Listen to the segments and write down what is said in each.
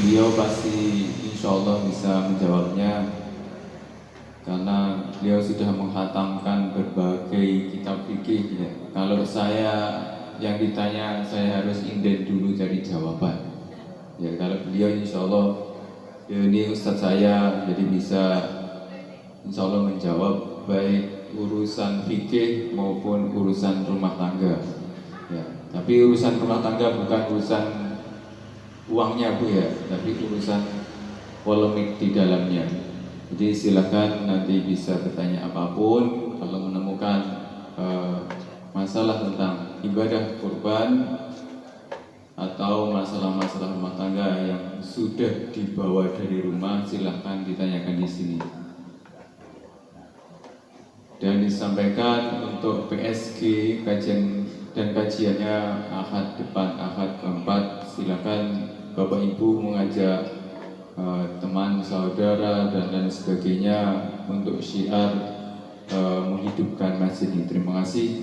beliau pasti insya Allah bisa menjawabnya karena beliau sudah menghatamkan berbagai kitab fikih ya. Kalau saya yang ditanya, saya harus inden dulu cari jawaban ya. Kalau beliau insya Allah ya, ini ustadz saya, jadi bisa insya Allah menjawab baik urusan fikih maupun urusan rumah tangga ya. Tapi urusan rumah tangga bukan urusan uangnya Bu ya, tapi urusan polemik di dalamnya. Jadi silakan nanti bisa bertanya apapun kalau menemukan masalah tentang ibadah kurban atau masalah-masalah rumah tangga yang sudah dibawa dari rumah, silahkan ditanyakan di sini. Dan disampaikan untuk PSG kajian dan kajiannya Ahad depan Ahad keempat, silakan Bapak Ibu mengajak teman, saudara dan lain sebagainya untuk syiar menghidupkan masjid ini. Terima kasih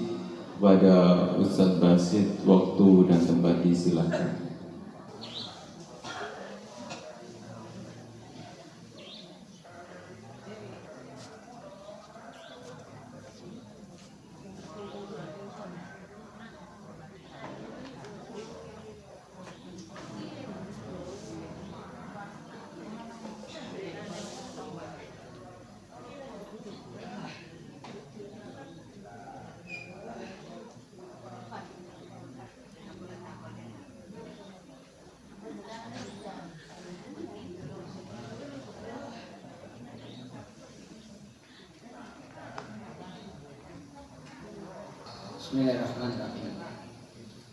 kepada Ustadz Basit, waktu dan tempat disilakan. Bismillahirrahmanirrahim.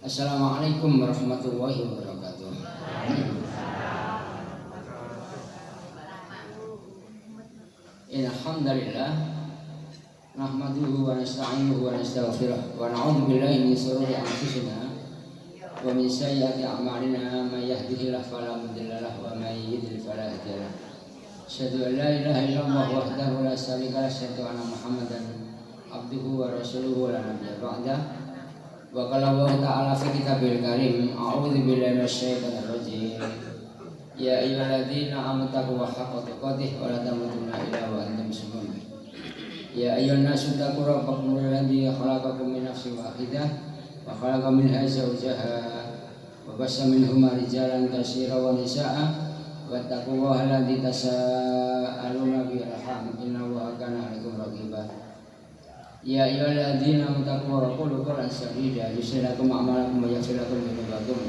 Assalamualaikum warahmatullahi wabarakatuh. Alhamdulillah nahmaduhu wa nasta'inuhu wa nastaghfiruh wa na'udzu billahi min shururi anfusina wa min sayyiati a'malina may yahdihillahu fala mudilla lahu wa may yudlil fala hadiya lahu. Asyhadu an la ilaha illallah wahdahu la syarika lahu wa asyhadu anna Muhammadan abduhu wa rasuluhu la nabiyya ba'dah. Wa qala Allah ta'ala fi kitabil karim, a'udzu billahi minasyaitonir rajim. Ya ayyuhalladzina amanu taqullaha haqqa tuqatih wa la tamutunna illa wa antum muslimun. Ya ayyuhan nasu taqu rabbakum alladzi khalaqakum min nafsin wahidah wa khalaqa minha zawjaha wa bassa minhuma rijalan katsiran wa nisaa'a wattaqullaha alladzi tasaaluna bihi arham innallaha kana 'alaikum raqiba. Ya ayyuhalladzina amanu qulu qawlan sadida yuslih lakum a'malakum wa yaghfir lakum dhunubakum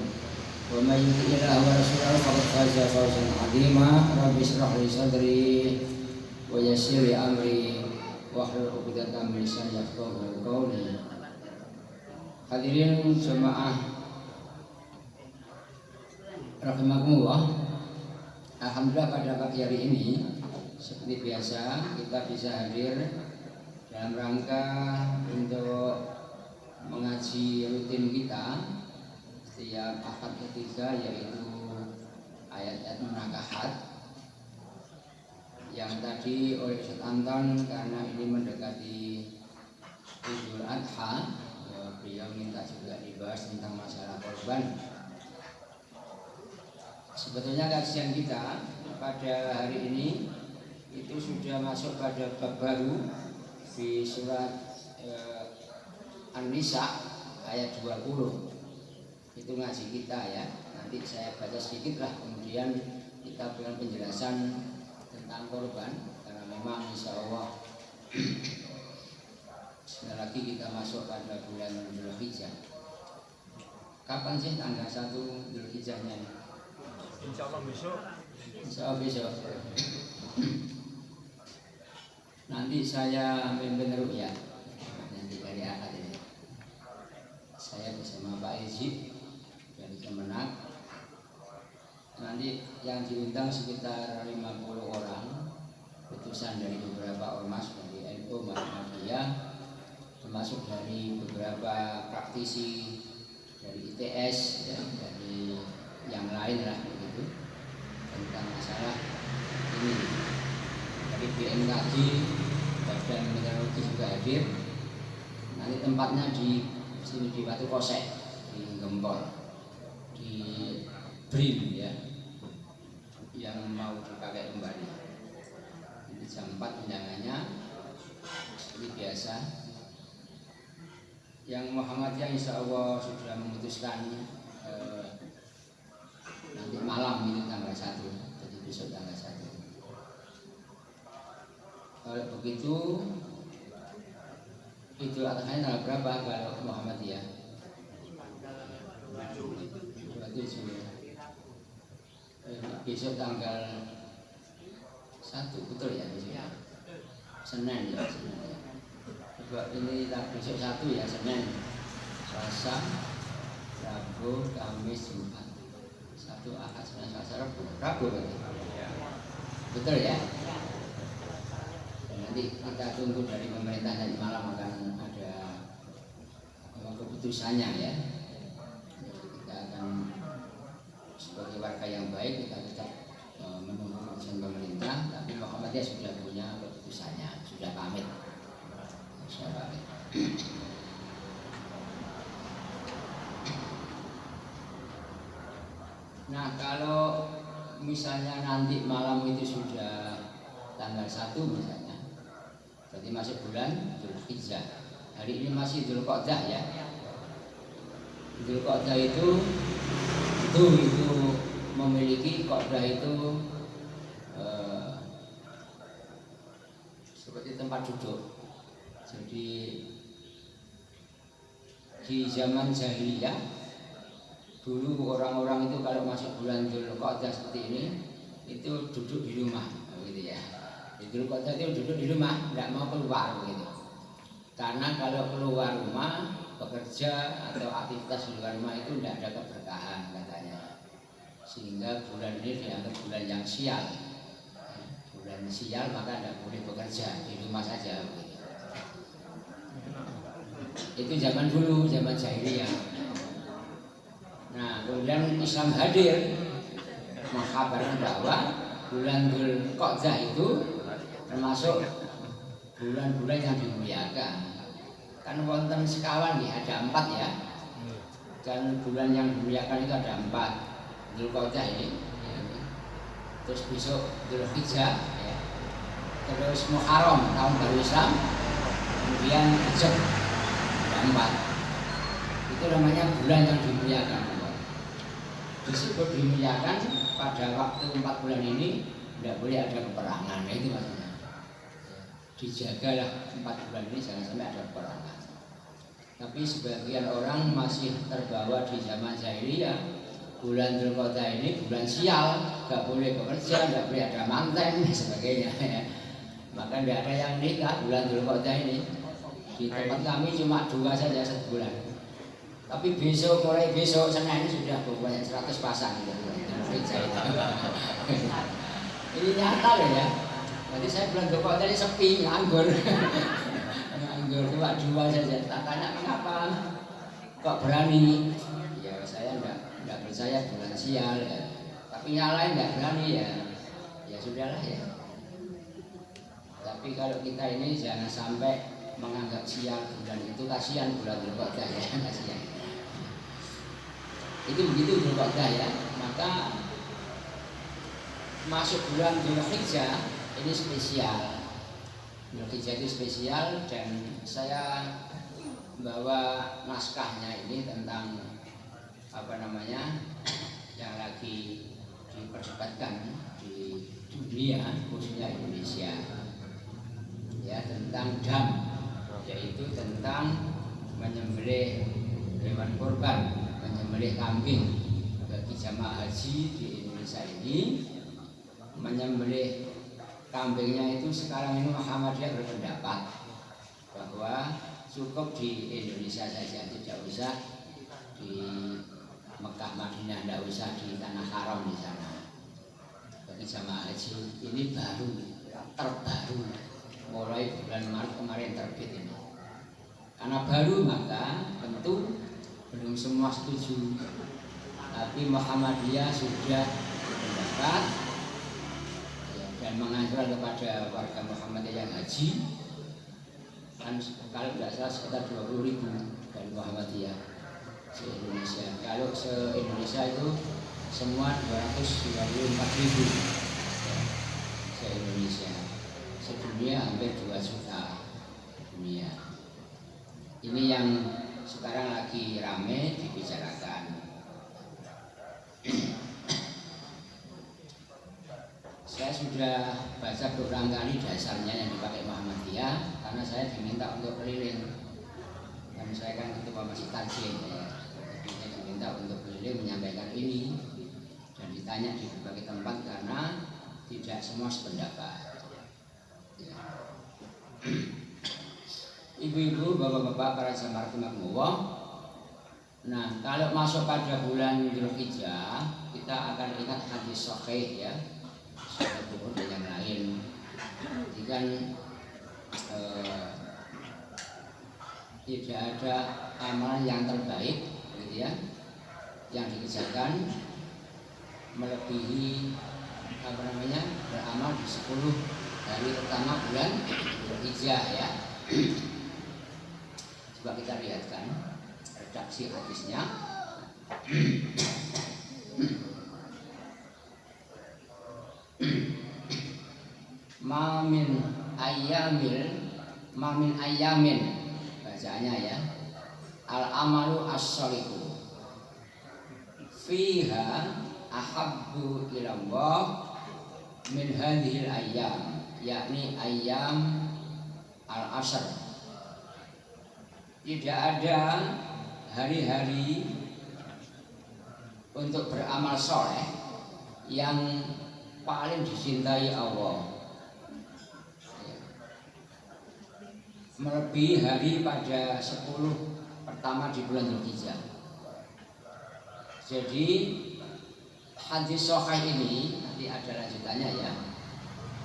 wa may yuti'illah wa rasulahu faqad faza fawzan 'azima. Rabbi shrah li sadri wa yassir li amri wahlul 'uqdatam min lisani yafqahu qawli. Hadirin jemaah rahimakumullah, alhamdulillah pada pagi hari ini seperti biasa kita bisa hadir dalam rangka untuk mengaji rutin kita setiap akad ketiga, yaitu ayat-ayat munakahat yang tadi oleh Ustaz Anton karena ini mendekati Idul Adha, beliau minta juga dibahas tentang masalah korban. Sebetulnya kajian kita pada hari ini itu sudah masuk pada bab baru di surat An-Nisa ayat 20. Itu ngaji kita ya. Nanti saya baca sedikit lah, kemudian kita berikan penjelasan tentang korban karena memang insya Allah sebentar lagi kita masuk pada bulan Dzulhijjah. Kapan sih tanggal 1 Dzulhijjahnya? Insya Allah besok. Insya Allah besok. Nanti saya mimpin ruqyah nanti dari akad ini. Saya bersama Pak Ezi dari Kemenak. Nanti yang diundang sekitar 50 orang, utusan dari beberapa ormas dari NU Muhammadiyah, termasuk dari beberapa praktisi dari ITS ya, dari yang lain lah begitu, tentang masalah ini. Dari BMKG, Badan Meteorologi juga hadir. Nanti tempatnya di sini di Batu Kosek, di Gempol, di Brim ya. yang mau dipakai kembali. Ini jam 4 undangannya seperti biasa. Yang Muhammadiyah insya Allah sudah memutuskan nanti malam itu tanggal 1, jadi besok tanggal 1. Kalau begitu Idul Adha tanggal berapa kalau Muhammadiyah? 27. Besok tanggal 1, betul ya besok? Senin ya, Senin ya. Ini besok 1 ya, Senin, Selasa, Rabu, Kamis, Jumat. 1 Ahad, Senin, Selasa, Rabu berarti. Betul ya? Dan nanti kita tunggu dari pemerintah nanti malam akan ada keputusannya ya. Kita akan sebagai warga yang baik kita tetap menunggu keputusan pemerintah, tapi Muhammadiyah sudah punya keputusannya, sudah pamit. Nah, kalau misalnya nanti malam itu sudah tanggal 1 misalnya, berarti masuk bulan Dzulhijjah. Hari ini masih Dzulqa'dah ya. Dzulqa'dah itu memiliki qa'dah itu seperti tempat duduk. Jadi di zaman jahiliyah dulu orang-orang itu kalau masuk bulan Dzulqa'dah seperti ini itu duduk di rumah, begitu ya. Di Dzulqa'dah itu duduk di rumah, tidak mau keluar begitu. Karena kalau keluar rumah bekerja atau aktivitas di luar rumah itu tidak ada keberkahan katanya. Sehingga bulan ini dianggap bulan yang sial. Bulan sial maka tidak boleh bekerja, di rumah saja begitu. Itu zaman dulu, zaman jahiliyah. Nah, kemudian Islam hadir mengkabarkan bahwa bulan Dzulqa'dah itu termasuk bulan-bulan yang dimuliakan. Kan wonten sekawan ya, ada 4 ya. Dan bulan yang dimuliakan itu ada 4. Dzulqa'dah ini. Terus besok Dzulhijjah ya. Terus Muharram tahun baru Islam. Kemudian Rajab ada 4. Itu namanya bulan yang dimuliakan. Disebut dimuliakan pada waktu 4 bulan ini tidak boleh ada peperangan. Nah, itu maksudnya. Dijagalah 4 bulan ini jangan sampai ada peperangan. Tapi sebagian orang masih terbawa di zaman jahiliyah. Bulan Dzulqa'dah ini bulan sial, nggak boleh bekerja, nggak boleh ada manten dan sebagainya. Maka tidak ada yang nikah bulan Dzulqa'dah ini. Di tempat kami cuma 2 saja sebulan. Tapi mulai besok Senin ini sudah banyak 100 pasang gitu. Ini nyata loh ya. Jadi saya bulan Dzulqa'dah tadi sepi, nganggur. Nganggur cuma 2 saja. Tak tanya kenapa kok berani? Ya saya enggak percaya bulan sial ya. Tapi nyalain enggak berani ya. Ya sudahlah ya. Tapi kalau kita ini jangan sampai menganggap sial bulan itu, kasihan bulan Dzulqa'dah ya, kasihan. Itu begitu Dzulqa'dah ya. Maka masuk bulan Dzulhijjah ini spesial. Dzulhijjah itu spesial dan saya bawa naskahnya ini tentang yang lagi diperdebatkan di dunia khususnya Indonesia ya, tentang dam, yaitu tentang menyembelih hewan kurban, menyembelih kambing bagi jamaah haji di Indonesia ini. Menyembelih kambingnya itu sekarang ini Muhammadiyah berpendapat bahwa cukup di Indonesia saja, tidak usah di Mekah Madinah, tidak usah di tanah haram di sana. Bagi jamaah haji ini terbaru mulai bulan Maret kemarin terbit ini. Karena baru maka tentu belum semua setuju. Tapi Muhammadiyah sudah berpendapat dan menganjurkan kepada warga Muhammadiyah yang haji, kan kalau tidak salah sekitar 20.000 dari Muhammadiyah se Indonesia. Kalau se Indonesia itu semua 224.000 se-Indonesia. Sedunia hampir 2 juta dunia. Ini yang sekarang lagi rame dibicarakan. Saya sudah baca berulang kali dasarnya yang dipakai Muhammadiyah, karena saya diminta untuk keliling. Dan saya kan ketua masjid Tarjih ya. Jadi saya diminta untuk keliling menyampaikan ini dan ditanya di berbagai tempat karena tidak semua sependapat. Ya. Ibu-ibu, bapak-bapak, para jamaah rahimakumullah. Nah, kalau masuk pada bulan Dzulhijjah, kita akan ingat hadis sahih ya. Sholat duhur dan yang lain. Jadi kan tidak ada amalan yang terbaik gitu ya, yang dikerjakan melebihi beramal di 10 hari pertama bulan Dzulhijjah ya. Coba kita lihatkan redaksi hadisnya. Mamin ayamin bacaannya ya, al amalu as-sholihu fiha ahabbu ilallah min hadhil ayyam, yakni ayyam al-ashr. Tidak ada hari-hari untuk beramal soleh yang paling dicintai Allah melebihi hari pada 10 pertama di bulan Dzulhijjah. Jadi hadis sahih ini nanti ada lanjutannya ya.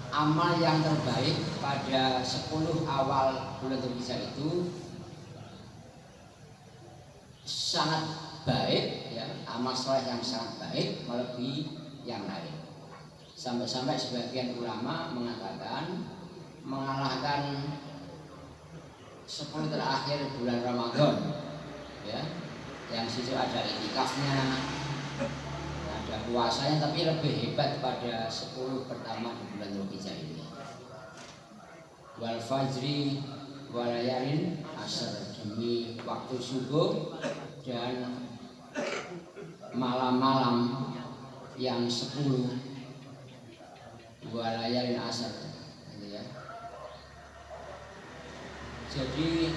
Amal yang terbaik pada 10 awal bulan Dzulhijjah itu sangat baik ya, amal soleh yang sangat baik melebihi yang lain. Sampai-sampai sebagian ulama mengatakan mengalahkan 10 terakhir bulan Ramadan ya, yang situ ada itikafnya, ada puasanya, tapi lebih hebat pada 10 pertama di bulan Dzulhijjah ini. Wal fajri walayalin asr, demi waktu subuh dan malam-malam yang 10 walayalin asr gitu ya. Jadi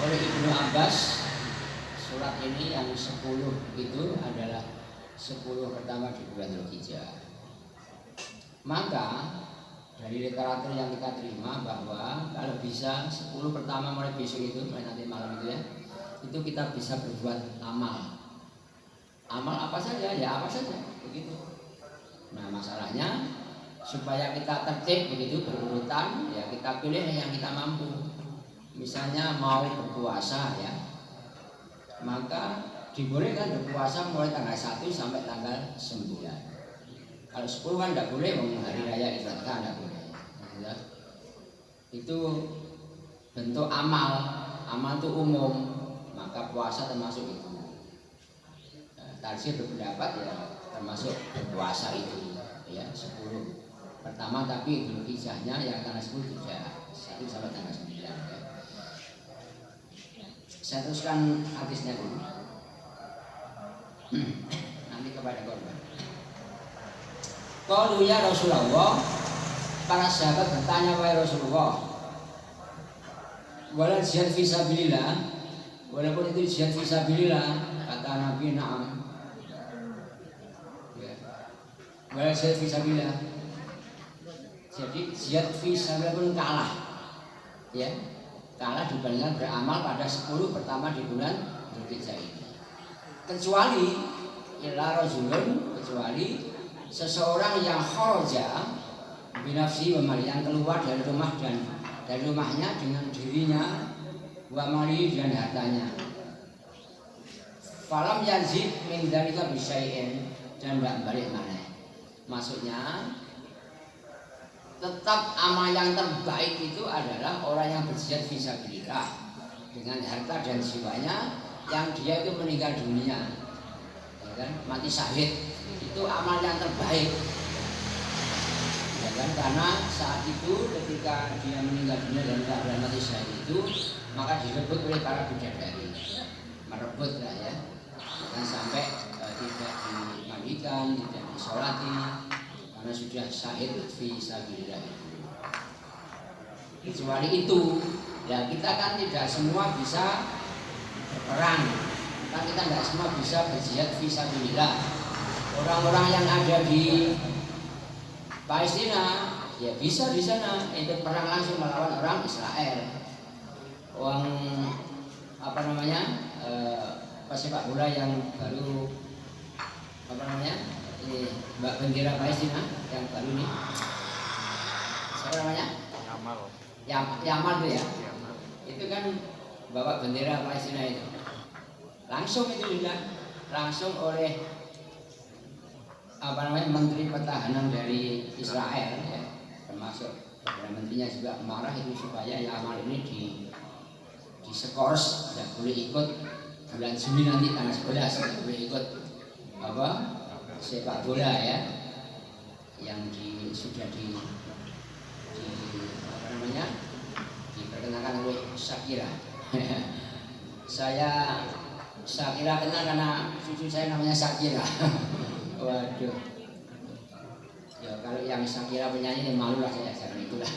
oleh Ibnu Abbas surat ini yang 10 itu adalah 10 pertama di bulan Dzulhijjah. Maka dari literatur yang kita terima bahwa kalau bisa 10 pertama mulai besok itu, mulai nanti malam itu ya, itu kita bisa berbuat amal. Amal apa saja? Ya apa saja begitu. Nah masalahnya supaya kita tertib begitu berurutan ya, kita pilih yang kita mampu. Misalnya mau berpuasa ya, maka dibolehkan berpuasa mulai tanggal 1 sampai tanggal 9. Kalau 10 kan tidak boleh, hari raya Idul Adha tidak boleh ya. Itu bentuk amal. Amal itu umum, maka puasa termasuk itu. Tarjih berpendapat ya termasuk puasa itu ya, 10 pertama, tapi Dzulhijjahnya yang tanggal 10 tidak, 1 sampai tanggal 9 ya. Saya teruskan hadisnya dulu. Nanti kepada korban. Qalu ya Rasulullah, para sahabat bertanya wahai Rasulullah, wala jihad fisabilillah, walaupun itu jihad fisabilillah, kata Nabi na'am ya. Wala jihad fisabilillah, jadi jihad fisabilillah pun kalah ya, kalah dibandingkan beramal pada 10 pertama di bulan Dzulhijjah ini. Kecuali illa rajulun, kecuali seseorang yang kharaja binafsi wa mali, yang keluar dari rumah dan dari rumahnya dengan dirinya, wa mali dan hartanya. Falam yazid min dzalika bisyai'in, dan tidak balik mana. Maksudnya tetap amal yang terbaik itu adalah orang yang berjihad fisabilillah dengan harta dan jiwanya, yang dia itu meninggal dunia ya kan, mati syahid. itu amal yang terbaik. Ya kan, karena saat itu ketika dia meninggal dunia dalam keadaan mati syahid itu, maka direbut oleh para bidadari, merebut lah ya, dan sampai tidak dimandikan, tidak disolati, karena sudah syahid fi sabilillah. Kecuali itu, ya kita kan tidak semua bisa berperang, kan kita tidak semua bisa berjihad fi sabilillah. Orang-orang yang ada di Palestina ya bisa di sana ikut perang langsung melawan orang Israel. Orang apa namanya pesepak bola yang baru apa namanya ini Mbak bendera Palestina yang baru ini siapa namanya? Yamal itu ya. Itu kan bawa bendera Palestina itu. Langsung itu juga langsung oleh apa namanya Menteri Pertahanan dari Israel ya, termasuk Perdana Menterinya juga marah itu supaya Yamal ini diskors, tidak boleh ikut bulan Juni nanti tanggal 11 tidak boleh ikut apa sepak bola ya yang sudah apa namanya diperkenalkan oleh Shakira. Shakira kenal karena cucu saya namanya Shakira. Waduh, ya kalau yang Shakira penyanyi ya malu lah saya karena itulah.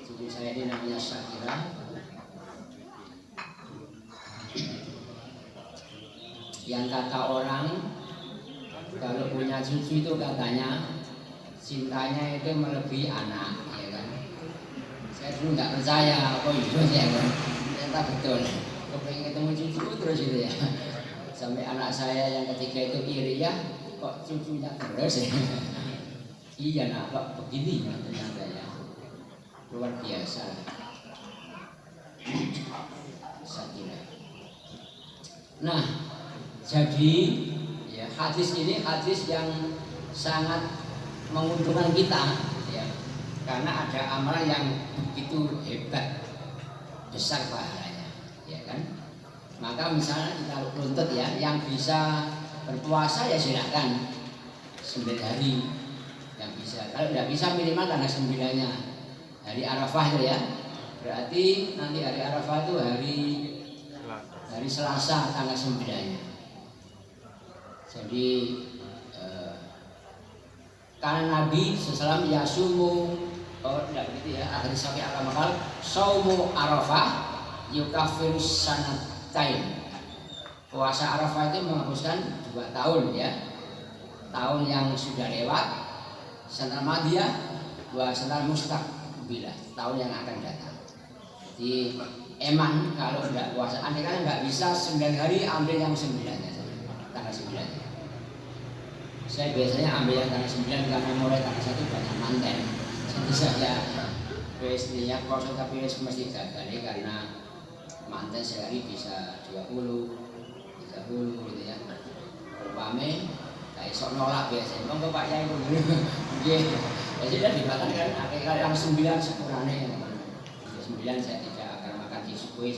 Cucu saya ini namanya Shakira. Yang kata orang kalau punya cucu itu katanya cintanya itu melebihi anak, ya kan? Saya dulu nggak percaya, apa itu ya kan? Ternyata betul. Kepengen ketemu cucu terus itu ya. Sampai anak saya yang ketiga itu iri ya, kok cucunya terus ya. Iya nak, kok begini ya ternyata ya. Luar biasa. Shakira. Nah, jadi ya hadis ini hadis yang sangat menguntungkan kita ya. Karena ada amalan yang begitu hebat, besar pahalanya, ya kan? Maka misalnya kita runtut ya, yang bisa berpuasa ya silakan 9 hari yang bisa. Kalau tidak bisa minimal tanggal 9-nya hari Arafah itu ya. Berarti nanti hari Arafah itu hari Selasa tanggal 9-nya. Jadi karena Nabi SAW yasumu tidak begitu ya. Akhir sampai akan bakal saumu Arafah yukafirus sanat puasa Arafah itu menghapuskan 2 tahun ya, tahun yang sudah lewat sanal madiyah wa sanal mustaqbilah, tahun yang akan datang. Jadi eman kalau tidak puasa andai kan nggak bisa 9 hari ambil yang 9-nya tanggal 9-nya. Saya biasanya ambil yang tanggal 9 karena mulai tanggal 1 banyak manten. Jadi saya niat puasa tapi mesti gagal karena manten sehari bisa 20, 30 gitu ya. Rupame kayak sok nolak biasanya. Monggo Pak Yai dulu. Nggih. Jadi sudah dimakan kan akhirnya yang 9 sepurane. 9 saya tidak akan makan disuguhi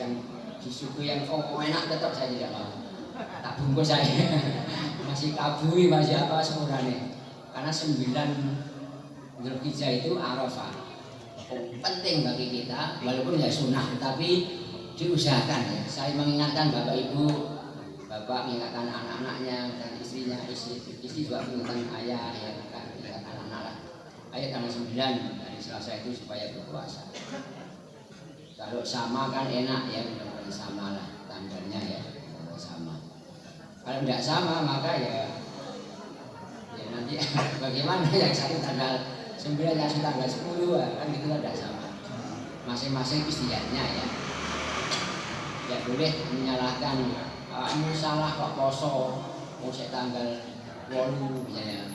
yang enak tetap saya tidak mau. Tak bungkus saya. Masih kaburi masih apa sepurane. Karena 9 Dzulhijjah itu Arafah. Penting bagi kita walaupun ya sunnah tapi diusahakan ya. Saya mengingatkan Bapak Ibu, Bapak mengingatkan anak-anaknya dan istrinya, istri juga mengingatkan ayah, ya kan, mengingatkan anak lah. Ayo tanggal 9 hari Selasa itu supaya berpuasa. Kalau sama kan enak ya, benar-benar sama lah tanggalnya ya, sama. Kalau tidak sama maka ya nanti bagaimana yang satu tanggal 9 yang satu tanggal 10 kan itu tidak sama. Masing-masing istiadatnya ya. Ya boleh menyalahkan salah kok poso saya tanggal 8 misalnya.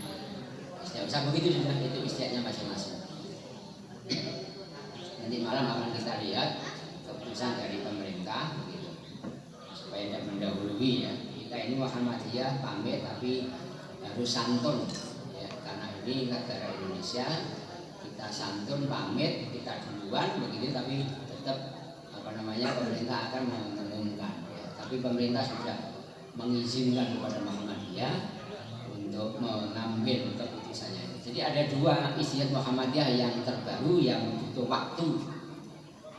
Tidak usah begitu sudah, itu istiadatnya masing-masing. Nanti malam akan kita lihat keputusan dari pemerintah begitu. Supaya tidak mendahului ya. Kita ini Muhammadiyah pamit tapi harus santun ya, karena ini negara Indonesia, kita santun pamit, kita duluan begitu tapi tetap pemerintah akan mengumumkan ya. Tapi pemerintah sudah mengizinkan kepada Muhammadiyah Muhammadiyah untuk mengambil keputusannya itu. Jadi ada dua istihad Muhammadiyah yang terbaru yang butuh waktu.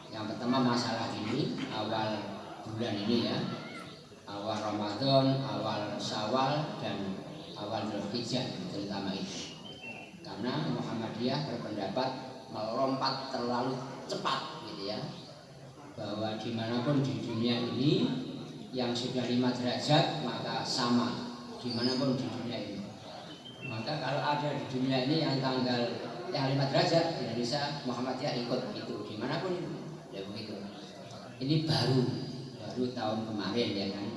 Yang pertama masalah ini awal bulan ini ya, awal Ramadan, awal Syawal dan awal Dzulhijjah terutama itu. Karena Muhammadiyah berpendapat melompat terlalu cepat gitu ya, bahwa dimanapun di dunia ini yang sudah 5 derajat maka sama dimanapun di dunia ini. Maka kalau ada di dunia ini yang tanggal yang 5 derajat di Indonesia, Muhammadiyah ikut itu dimanapun itu ya begitu. Ini baru tahun kemarin ya kan,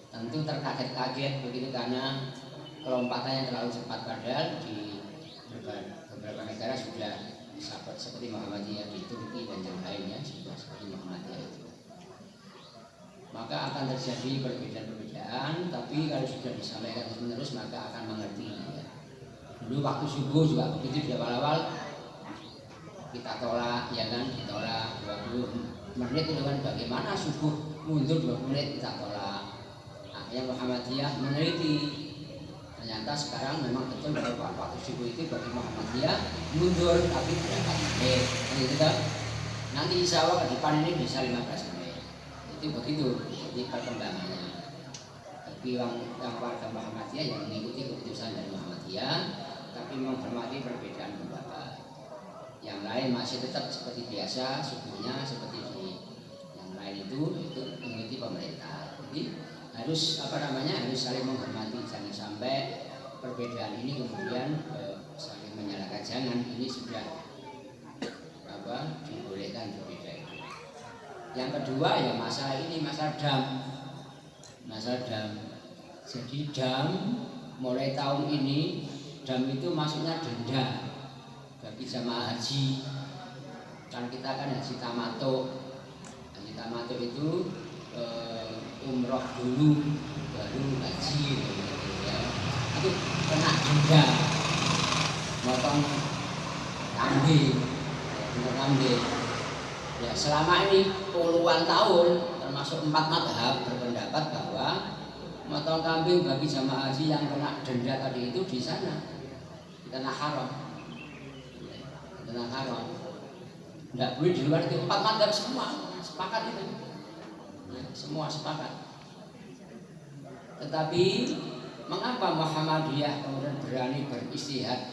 tentu terkaget-kaget begitu karena kelompatannya terlalu cepat, padahal di beberapa negara sudah seperti Muhammadiyah di Turki dan yang lainnya sudah seperti Muhammadiyah itu. Maka akan terjadi perbedaan-perbedaan, tapi kalau sudah disampaikan terus maka akan mengerti ya. Dulu waktu subuh juga begitu, di awal-awal kita tolak ya kan, ditolak 20 menit itu kan, bagaimana subuh mundur 20 menit kita tolak. Akhirnya Muhammadiyah meneliti, ternyata sekarang memang betul bahwa waktu subuh itu bagi Muhammadiyah mundur tapi berapa menit gitu kan. Nanti insya Allah ke depan ini bisa 15 menit. Itu begitu jadi perkembangannya. Tapi yang warga Muhammadiyah yang mengikuti keputusan dari Muhammadiyah tapi menghormati perbedaan pendapat. Yang lain masih tetap seperti biasa subuhnya seperti di yang lain itu mengikuti pemerintah. Jadi harus harus saling menghormati, jangan sampai perbedaan ini kemudian saling menyalahkan. Jangan, ini sudah dibolehkan berbeda itu. Yang kedua ya masalah ini, masalah dam. Jadi dam mulai tahun ini dam itu maksudnya denda bagi jamaah haji. Kan kita kan haji tamato itu umroh dulu baru haji gitu ya. Itu kena denda motong kambing. Ya selama ini puluhan tahun termasuk 4 mazhab berpendapat bahwa motong kambing bagi jamaah haji yang kena denda tadi itu di sana di tanah haram. Tidak boleh di luar itu. 4 mazhab semua sepakat itu. Semua sepakat. Tetapi mengapa Muhammadiyah kemudian berani beristihad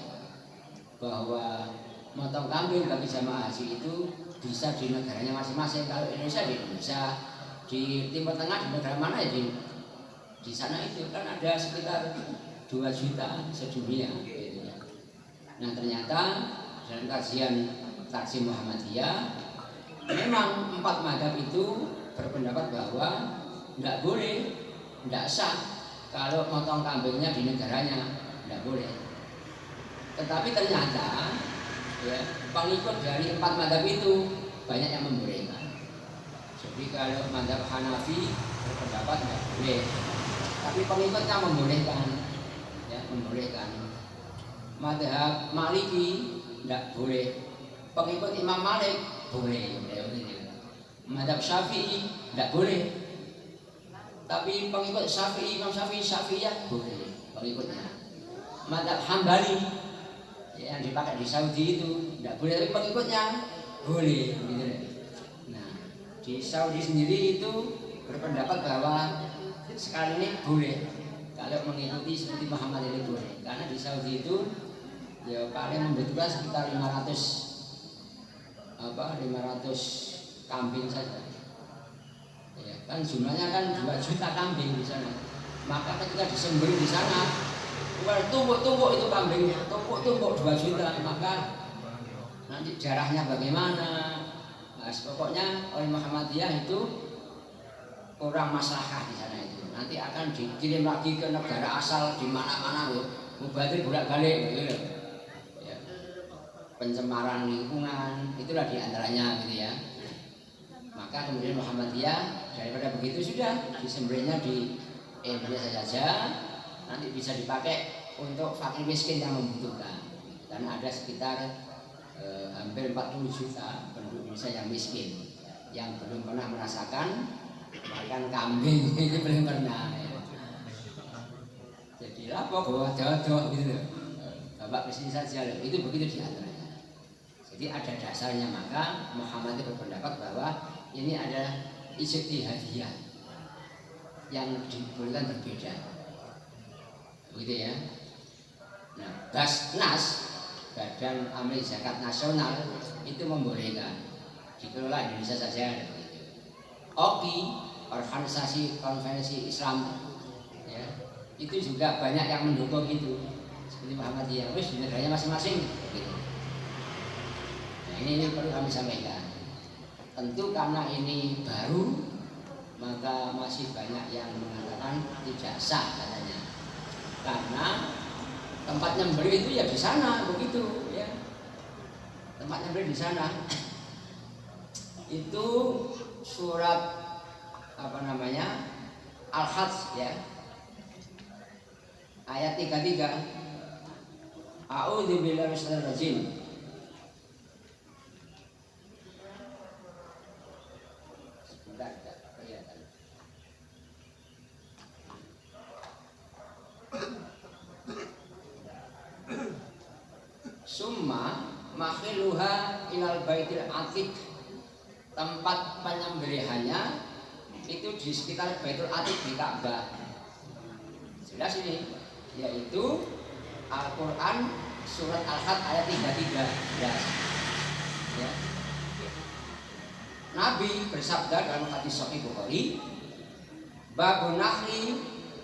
bahwa motong kambing bagi jamaah haji itu bisa di negaranya masing-masing? Kalau Indonesia di Indonesia, di Timur Tengah di negara mana ya di sana itu kan ada sekitar 2 juta sedunia gitu ya. Nah ternyata dalam kajian Taksim Muhammadiyah memang 4 mazhab itu berpendapat bahwa tidak boleh, tidak sah kalau motong kambingnya di negaranya, tidak boleh. Tetapi ternyata ya, pengikut dari 4 mazhab itu banyak yang membolehkan. Jadi kalau mazhab Hanafi berpendapat tidak boleh, tapi pengikutnya membolehkan, ya membolehkan. Mazhab Maliki tidak boleh, pengikut Imam Malik boleh. Mazhab Syafi'i tidak boleh, tapi pengikut Imam Syafi'iyah boleh pengikutnya. Mazhab Hambali yang dipakai di Saudi itu tidak boleh, tapi pengikutnya boleh gitu. Nah di Saudi sendiri itu berpendapat bahwa sekali ini boleh kalau mengikuti seperti Muhammad ini boleh, karena di Saudi itu ya paling membutuhkan sekitar 500 kambing saja. Ya, kan jumlahnya kan 2 juta kambing di sana. Maka ketika disembelih di sana, tumpuk-tumpuk itu kambingnya, tumpuk-tumpuk 2 juta, maka nanti jarahnya bagaimana? Nah, pokoknya oleh Muhammadiyah itu kurang maslahah di sana itu. Nanti akan dikirim lagi ke negara asal di mana-mana loh. Mubadir bolak-balik gitu. Ya. Pencemaran lingkungan itulah diantaranya gitu ya. Maka kemudian Muhammadiyah daripada begitu sudah disembelihnya di Indonesia saja, nanti bisa dipakai untuk fakir miskin yang membutuhkan. Karena ada sekitar hampir 40 juta penduduk Indonesia yang miskin, yang belum pernah merasakan makan kambing. Itu belum pernah ya. Jadi apa bawa doa gitu. Bapak kesini saja, itu begitu diaturnya. Jadi ada dasarnya, maka Muhammad itu berpendapat bahwa ini ada ijtihadiyah yang dibolehkan berbeda, begitu ya. Nah, Basnas, Badan Amil Zakat Nasional itu membolehkan dikelola Indonesia saja ada begitu. OKI, Organisasi Konvensi Islam, ya, itu juga banyak yang mendukung itu. Seperti Muhammadiyah, wis di negaranya masing-masing, gitu. Nah, ini perlu kami sampaikan. Tentu karena ini baru, maka masih banyak yang mengatakan tidak sah katanya. Karena tempat nyembelih itu ya di sana, begitu ya. Tempat nyembelih di sana. Itu surat apa namanya? Al-Hajj ya. Ayat 33. A'udzubillahi minasyaitonir rajim. Sebentar, tidak kelihatan. Summa makhiluha ilal baitil atiq. Tempat penyembelihannya itu di sekitar Baitul Atiq di Ka'bah. Jelas ini, yaitu Al-Quran surat Al-Hajj ayat 33. Jelas. Ya. Nabi bersabda dalam hadis Sahih Bukhari, babun nahli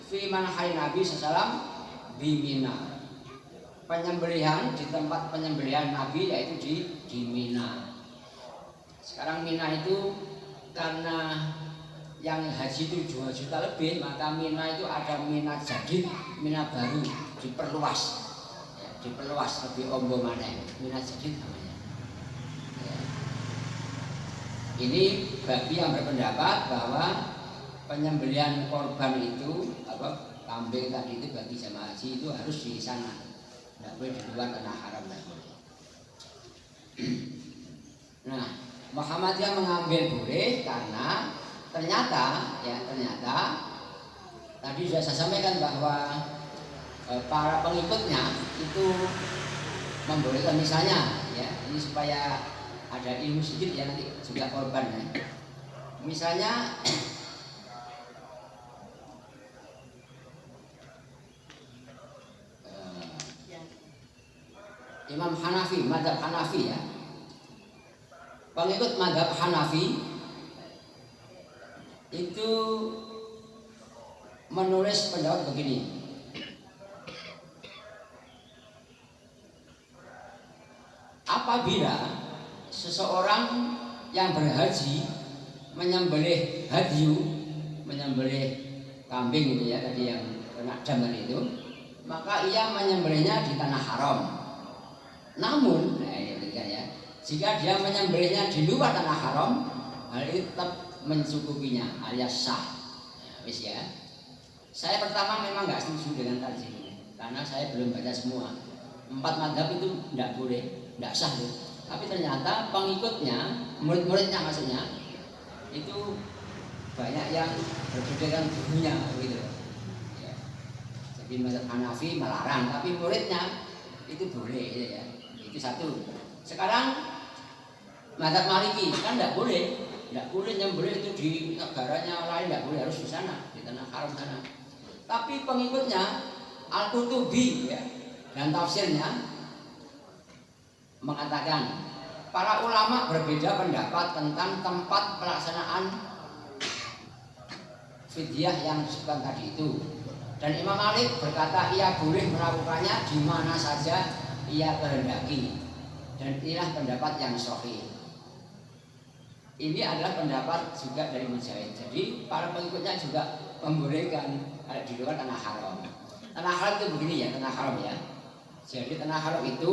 fi manhari Nabi sallallahu di Mina. Penyembelihan di tempat penyembelihan Nabi yaitu di Mina. Sekarang Mina itu karena yang haji itu 2 juta lebih, maka Mina itu ada Mina Jadid, Mina baru, diperluas, ya, diperluas lebih ombo mana Mina Jadid namanya. Ya. Ini bagi yang berpendapat bahwa penyembelihan korban itu apa kambing tadi itu bagi jamaah haji itu harus di sana, tidak boleh di luar tanah haram lagi. Nah, Muhammadiyah mengambil boleh karena ternyata tadi sudah saya sampaikan bahwa para pengikutnya itu membolehkan misalnya ya, ini supaya ada ilmu sedikit ya nanti juga korban ya. Misalnya Imam Hanafi, mazhab Hanafi ya. Pengikut mazhab Hanafi itu menulis pendapat begini. Apabila seseorang yang berhaji menyembelih hadyu, menyembelih kambing gitu ya tadi yang kena dam itu, maka ia menyembelihnya di tanah haram. Namun, nah ini ya, jika dia menyembelihnya di luar tanah haram, hal itu tetap mencukupinya alias sah. Ya, wis ya. Saya pertama memang nggak setuju dengan tarjih ini, karena saya belum baca semua. 4 mazhab itu tidak boleh, tidak sah tuh. Tapi ternyata pengikutnya, murid-muridnya maksudnya, itu banyak yang berbeda dengan gurunya gitu. Ya. Jadi mazhab Hanafi melarang, tapi muridnya itu boleh gitu ya. Itu satu. Sekarang mazhab Maliki kan tidak boleh nyembelih itu di negaranya lain, tidak boleh, harus di sana di tanah haram sana. Tapi pengikutnya Al-Qutubi ya, dan tafsirnya mengatakan para ulama berbeda pendapat tentang tempat pelaksanaan fidyah yang disebutkan tadi itu. Dan Imam Malik berkata ia boleh melakukannya di mana saja ia kehendaki. Dan inilah pendapat yang sahih. Ini adalah pendapat juga dari Mujahid. Jadi para pengikutnya juga membolehkan di luar tanah haram. Tanah haram itu begini ya, tanah haram ya. Jadi tanah haram itu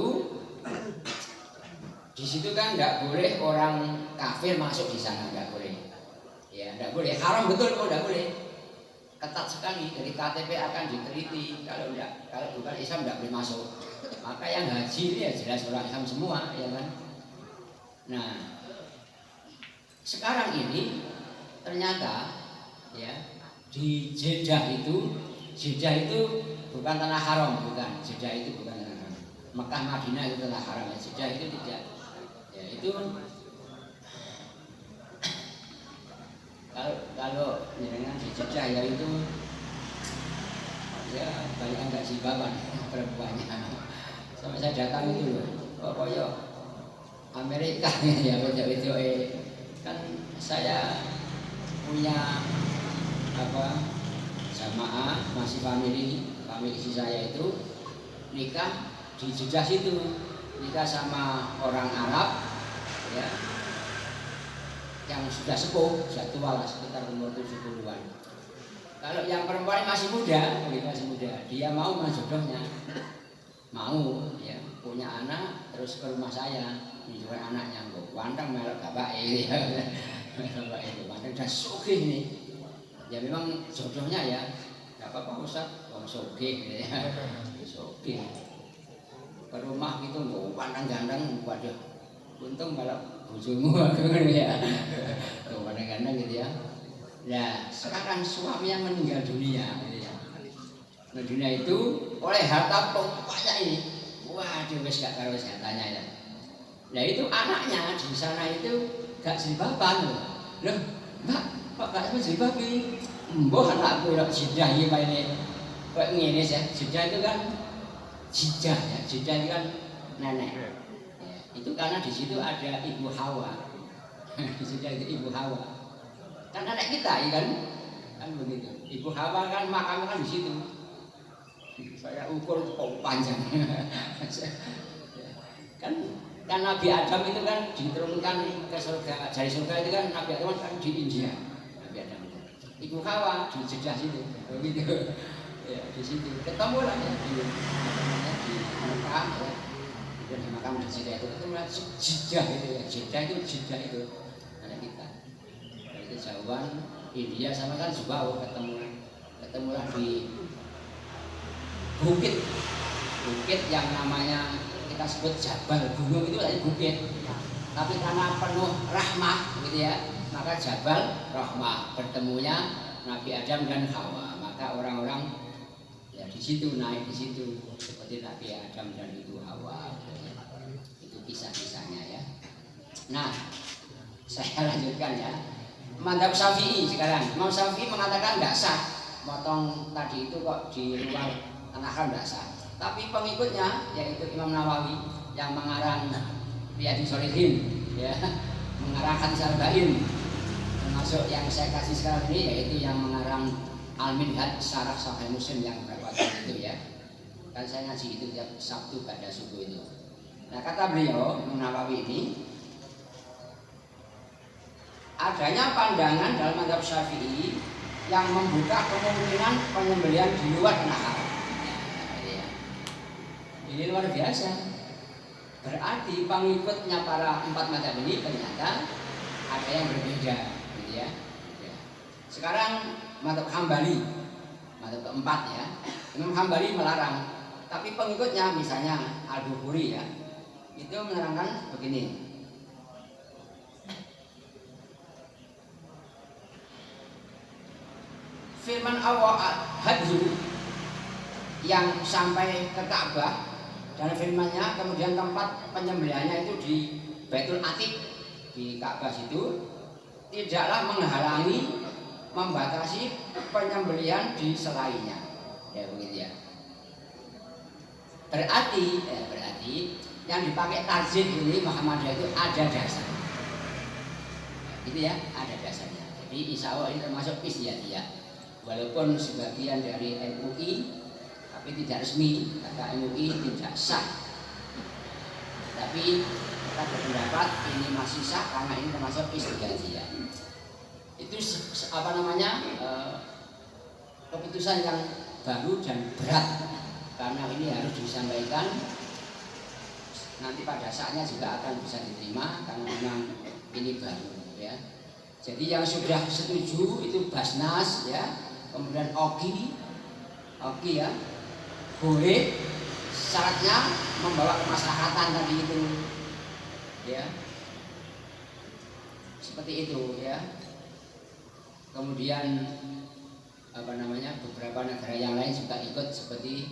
di situ kan nggak boleh orang kafir masuk di sana, nggak boleh. Ya, nggak boleh. Haram betul kok, nggak boleh. Ketat sekali. Dari KTP akan diteliti. Kalau bukan Islam nggak boleh masuk. Maka yang haji ini ya jelas orang Islam semua, ya kan. Nah, sekarang ini ternyata ya di Jeddah itu bukan tanah haram, bukan. Jeddah itu bukan tanah haram. Mekah Madinah itu tanah haram, Jeddah itu tidak. Ya itu kalau dengan di Jeddah ya itu ya banyak enggak jilbaban perempuannya. Sampai saya datang itu loh, koyo Amerika ya begitu kan saya punya jamaah masih family istri saya itu nikah di Jeddah situ, nikah sama orang Arab ya yang sudah sepuh, sudah tua lah sekitar umur 70-an. Kalau yang perempuan masih muda, dia mau jodohnya, mau ya punya anak terus ke rumah saya, menjual anaknya, wantang melok bapak ya, bapak itu wantang dan sugih nih, ya memang jodohnya ya, nggak apa-apa Ustaz, wong sugih ya, sugih, ke rumah gitu, wantang ganteng, waduh, untung malah bojomu ya, kadang-kadang gitu ya. Nah sekarang suami yang meninggal dunia, gitu ya. Nah, dunia itu oleh harta banyak ini, waduh wes gak karo hartanya ya. Nah itu anaknya di sana itu gak jilbaban loh, mbak, kok gak jilbaban? Mbah anakku lho Jeddah iki paene kok ngene ya. Jeddah itu kan Jeddah ya, Jeddah itu kan nenek. Itu karena di situ ada Ibu Hawa. Di situ ada Ibu Hawa. Kan anak kita ya kan begitu. Ibu Hawa kan makamnya kan di situ. Saya ukur kok panjang. kan Nabi Adam itu kan diturunkan ke surga, dari surga itu kan Nabi Adam kan di India. Nabi Adam itu. Ibu Hawa di Jeddah situ. Begitu. Ya, di situ. Ketemu lah ya di Mekah ya. Dan di makam di Jeddah itu melihat Jeddah itu ya, Jeddah itu anak kita. Dari kejauhan India sama kan jauh ketemulah di bukit yang namanya kita sebut Jabal, gunung itu tadi bukit. Tapi karena penuh rahmah gitu ya, maka Jabal Rahmah, bertemunya Nabi Adam dan Hawa. Maka orang-orang ya di situ naik di situ seperti Nabi Adam dan Ibu Hawa. Kisah-kisahnya ya. Nah, saya lanjutkan ya. Mazhab Syafi'i sekarang. Imam Syafi'i mengatakan tidak sah motong tadi itu kok di luar tanah haram tidak sah. Tapi pengikutnya yaitu Imam Nawawi yang mengarang Riyadhus Shalihin ya, mengarang Hadis Arba'in, termasuk yang saya kasih sekarang ini yaitu yang mengarang Al-Minhaj Syarah Sahih Muslim yang berapa itu ya. Kan saya ngaji itu tiap Sabtu pada subuh itu. Nah kata beliau Imam Nawawi ini adanya pandangan dalam mazhab Syafi'i yang membuka kemungkinan penyembelihan di luar tanah haram. Ini luar biasa. Berarti pengikutnya para empat mazhab ini ternyata ada yang berbeda, gitu ya. Sekarang mazhab Hambali, mazhab keempat ya, Imam Hambali melarang. Tapi pengikutnya misalnya Al-Bukhari ya, itu menerangkan begini. Firman Allah hadyu yang sampai ke Ka'bah dan firmannya kemudian tempat penyembelihannya itu di Baitul Atiq di Ka'bah situ tidaklah menghalangi membatasi penyembelihan di selainnya. Ya begitu ya. Berarti yang dipakai tarzih ini Muhammadiyah itu ada dasar. Itu ya, ada dasarnya. Jadi insya Allah ini termasuk istiadah. Walaupun sebagian dari MUI tapi tidak resmi, kata MUI tidak sah. Tapi kita berpendapat ini masih sah karena ini termasuk istiadah. Itu apa namanya? Keputusan yang baru dan berat karena ini harus disampaikan nanti pada saatnya juga akan bisa diterima karena memang ini baru ya. Jadi yang sudah setuju itu Basnas ya, kemudian Oki ya, boleh syaratnya membawa kemaslahatan tadi itu ya, seperti itu ya. Kemudian beberapa negara yang lain juga ikut seperti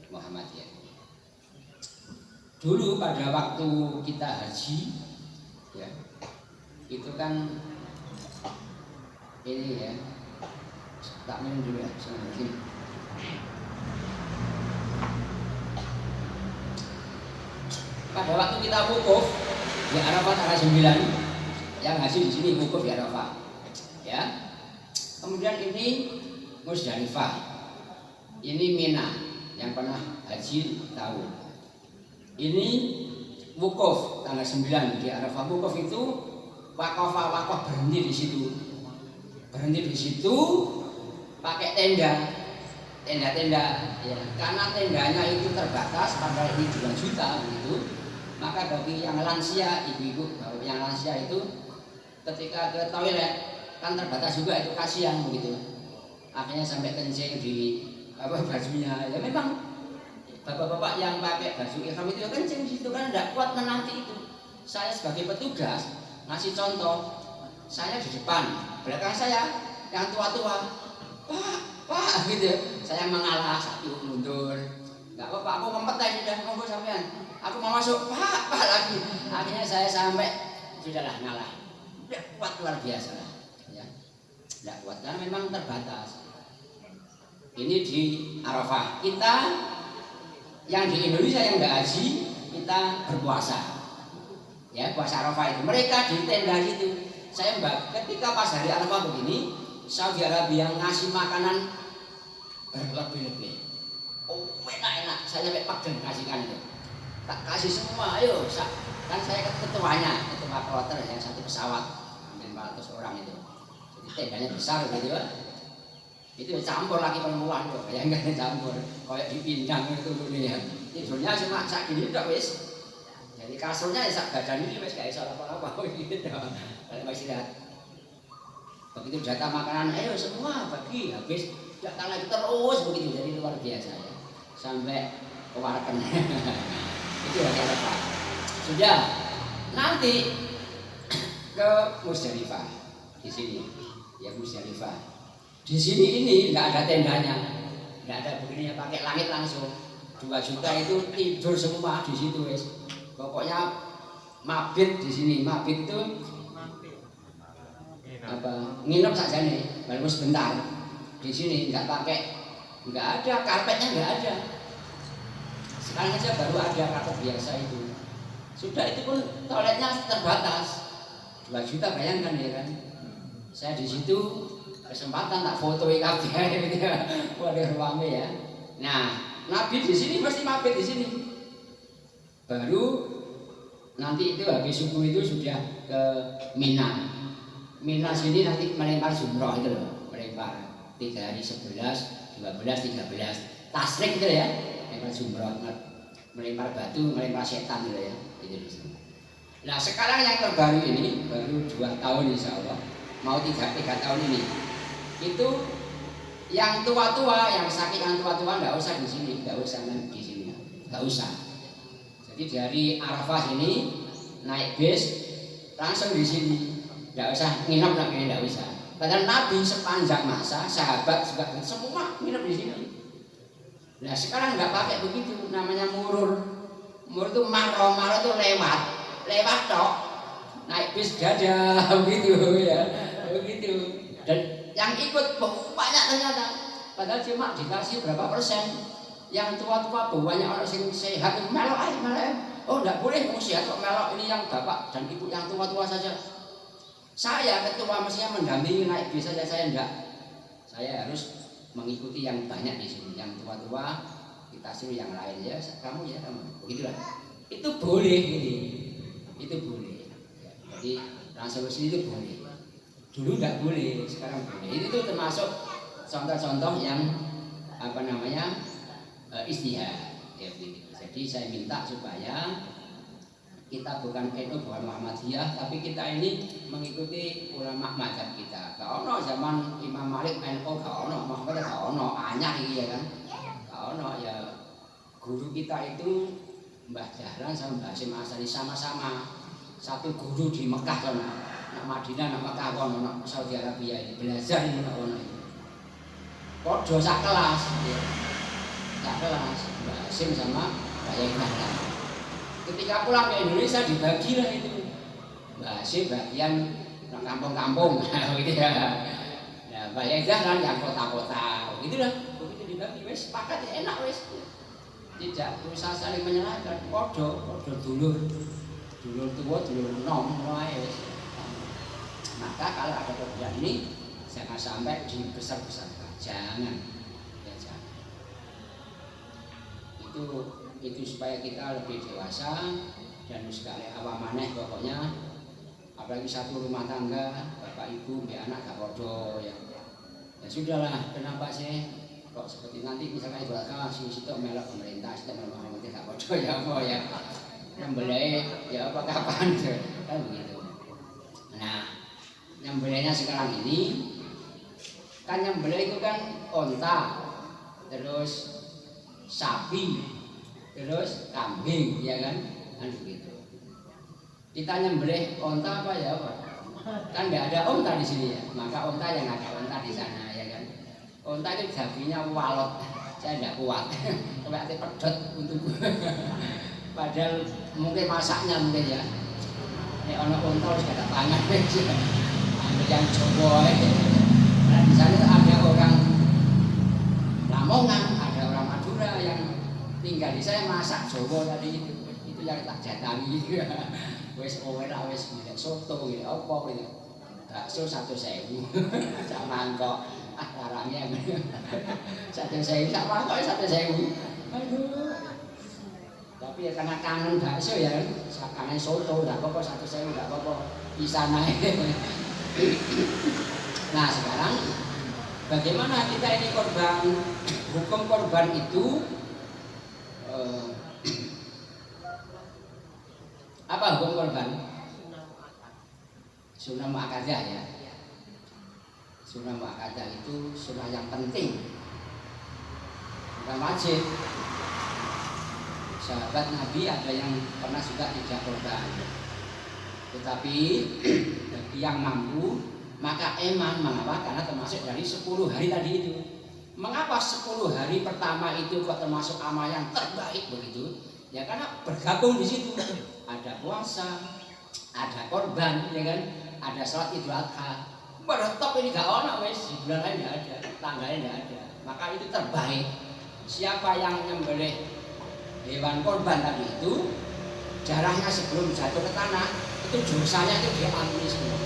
Muhammadiyah. Dulu pada waktu kita haji, ya, itu kan ini ya, tak minum dulu ya, sini. Pada waktu kita wukuf di Arafah tanggal 9, yang haji di sini wukuf di Arafah, ya. Kemudian ini Musdalifah, ini Mina yang pernah haji tahu. Ini wukuf tanggal 9 di Arafah. Wukuf itu wakaf berhenti di situ. Berhenti di situ pakai tenda ya. Karena tendanya itu terbatas, padahal ini 2 juta begitu. Maka bagi yang lansia, ibu-ibu yang lansia itu ketika ke toilet kan terbatas juga, itu kasihan begitu. Akhirnya sampai kencing di bajunya. Ya memang bapak-bapak yang pakai baju ihram itu kencing di situ kan tidak kuat menanti itu. Saya sebagai petugas ngasih contoh, saya di depan, belakang saya yang tua-tua, pak gitu. Saya mengalah, satu mundur, nggak apa-apa, aku ngempet sudah, monggo sampean. Aku mau masuk, pak lagi. Akhirnya saya sampai sudahlah ngalah. Tidak kuat, luar biasa lah, ya. Tidak kuat karena memang terbatas. Ini di Arafah. Kita yang di Indonesia yang nggak haji, kita berpuasa, ya, puasa Arafah itu. Mereka di tenda gitu. Saya ketika pas hari Arafah begini, Saudi Arabia ngasih makanan berlebih-lebih. Oh, enak. Saya sampai pegel kasihkan itu. Tak kasih semua, ayo. Kan saya ketuanya, ketua kloter yang satu pesawat, hampir 400 orang itu. Jadi tendanya besar gitu ya. Itu campur lagi perempuan tuh, kayak enggak campur, kayak dipindang itu ya. Tidurnya cuma sak gini udah wis. Jadi kasurnya ya sak badan ini wis gak iso apa-apa gitu. Kalau masih lihat. Begitu jatah makanan, ayo semua bagi habis. Jatah lagi terus begitu, jadi luar biasa ya. Sampai kewarken. Itu apa? Sudah. Nanti ke Musdalifah di sini. Ya Musdalifah. Di sini ini nggak ada tendanya, nggak ada begini, pakai langit langsung. 2 juta itu tidur semua di situ wes. Pokoknya mabit di sini, mabit itu apa? Nginep saja nih, baru sebentar. Di sini nggak ada karpetnya, nggak ada. Sekarang aja baru ada karpet biasa itu. Sudah itu pun toiletnya terbatas. 2 juta bayangkan ya kan. Saya di situ kesempatan tak fotoin kabeh gitu ya. Waduh rame ya. Nah, Nabi di sini pasti mabit di sini. Baru nanti itu habis subuh itu sudah ke Mina. Mina sini nanti melempar jumroh itu loh, melempar 3 hari 11, 12, 13. Tasrik itu ya, melempar jumroh, melempar batu, melempar setan gitu ya. Itu di sini. Nah, sekarang yang terbaru ini baru 2 tahun insya Allah, mau 3 tahun ini. Itu yang tua-tua, yang sakit yang tua-tua nggak usah di sini, nggak usah di sini, nggak usah. Jadi dari Arafah ini naik bis langsung di sini, nggak usah nginep lagi, nggak usah. Padahal Nabi sepanjang masa, sahabat juga semua nginep di sini. Nah sekarang nggak pakai begitu, namanya murur. Murur itu maro itu lewat tok, naik bis dadah begitu ya, begitu. Dan yang ikut banyak ternyata, padahal cuma dikasih berapa persen. Yang tua-tua banyak orang yang sehat melok aja. Oh enggak boleh sehat kok melok, ini yang bapak dan ibu yang tua-tua saja. Saya ketua mestinya mendampingi naik bis saja, saya enggak. Saya harus mengikuti yang banyak di sini, yang tua-tua kita suruh yang lain ya, kamu begitulah. Itu boleh ini, itu boleh. Jadi langsung ke sini itu boleh. Dulu enggak boleh, sekarang boleh. Itu termasuk contoh-contoh yang istihad. Ya, jadi saya minta supaya kita bukan NU, bukan Muhammadiyah, tapi kita ini mengikuti ulama mazhab kita. Gak ono zaman Imam Malik NU, gak ono Muhammadiyah, gak ono anyar iki ya kan. Gak ono ya, guru kita itu Mbah Dahlan sama Mbah Hasyim Asari sama-sama satu guru di Mekah sana. Nak Madinah, nak Mekah kono, nak Saudi Arabia ini belajar ini ono. podo sak kelas, ya. Sak kelas, Mbak Hasim sama Mbak Yainah. Ketika pulang ke Indonesia dibagilah itu, Mbak Hasim bagian kampung-kampung, gitu ya. Nah, Mbak Yainah kan yang kota-kota, gitu lah. Begitu dibagi, wes sepakat ya enak wes. Tidak usah saling menyalahkan, podo dulur tua, dulur nom, wes. Maka kalau ada perbedaan ini jangan sampai dibesar-besarkan, jangan, ya jangan. Itu supaya kita lebih dewasa dan sekali awam maneh pokoknya, apalagi satu rumah tangga, bapak ibu, anak gak podo ya. Ya sudahlah, kenapa sih kok seperti nanti misalkan ibu kakak si situ melok pemerintah, situ melok pemerintah gak podo ya apa ya, nyembelih ya apa kapan kan begitu. Nah, nyembelihnya sekarang ini kan nyembelih itu kan onta, terus sapi, terus kambing, ya kan begitu. Kita nyembelih onta apa ya apa? Kan nggak ada onta di sini ya, maka onta yang ada onta di sana, ya kan. Onta itu dagingnya walot, saya tidak kuat, sampai pedot untuk. Padahal mungkin masaknya mungkin ya. Ini ono onta harus ada tangan aja. Yang Jawa, nah di sana ada orang Lamongan, ada orang Madura yang tinggal di sana masak Jawa tadi itu yang tak jatangi gitu. Wes ora wes milih soto gitu, apa gitu, bakso 1.000, sak mangkok, larangnya 1.000, sak mangkok 1.000, aduh. Tapi ya karena kangen bakso ya, kangen soto, nggak apa-apa 1.000, nggak apa-apa, bisa naik. Nah sekarang bagaimana kita ini korban, hukum korban itu apa hukum korban? Sunnah muakkadah ya. Sunnah muakkadah itu sunnah yang penting, bukan wajib. Sahabat Nabi ada yang pernah juga tidak korban, tetapi bagi yang mampu maka eman. Mengapa? Karena termasuk dari 10 hari tadi itu. Mengapa 10 hari pertama itu kok termasuk amal yang terbaik begitu? Ya karena bergabung di situ. Ada puasa, ada korban, ya kan? Ada sholat Idul Adha. Bertop ini gak ono wes, di bulan lain gak ada, tanggalnya gak ada. Maka itu terbaik. Siapa yang nyembelih hewan korban tadi itu, darahnya sebelum jatuh ke tanah itu dosanya itu diampuni semua.